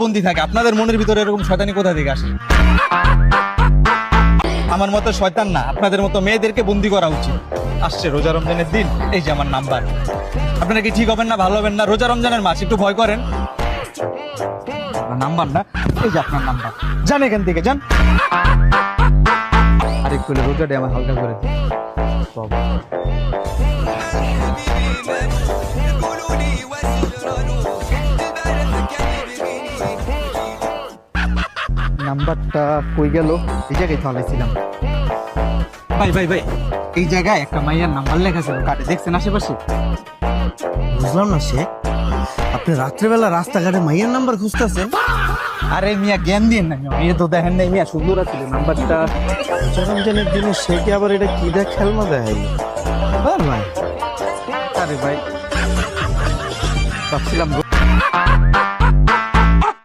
বন্দি থাকে। আপনাদের মনের ভিতরে এরকম শয়তানি কোথা থেকে আসে? আমার মতো শয়তান না, আপনাদের মতো মেয়েদেরকে বন্দি করা উচিত। আসছে রোজা রমজানের দিন, এই যে আমার নাম্বার। আপনারা কি ঠিক হবেন না, ভালো হবেন না? রোজা রমজানের মাস, একটু ভয় করেন। নাম্বার না, এই যে আপনার নাম্বার। যান এখান থেকে, যান। আরেকটু হলে রোজাটা আমার হালকা করে দিন। নাম্বারটা কই গেল? এই জায়গায় চালাইছিলাম। ভাই ভাই ভাই, এই জায়গায় একটা মাইয়ার নাম্বার লেখা ছিল কাটে, দেখছেন আশেপাশে? বুঝলাম না সে, আপনি রাত্রেবেলা রাস্তাঘাটে মাইয়ের নাম্বার খুঁজতেছেন? আরে মিয়া জ্ঞান দিয়ে না, মেয়ে তো দেখেন নাই মিয়া, সুন্দর আছিল নাম্বারটা। রমজানের দিনে সে কি আবার এটা কি দেখ খেলনা দেখাইল? ভাই, আরে ভাই ভাবছিলাম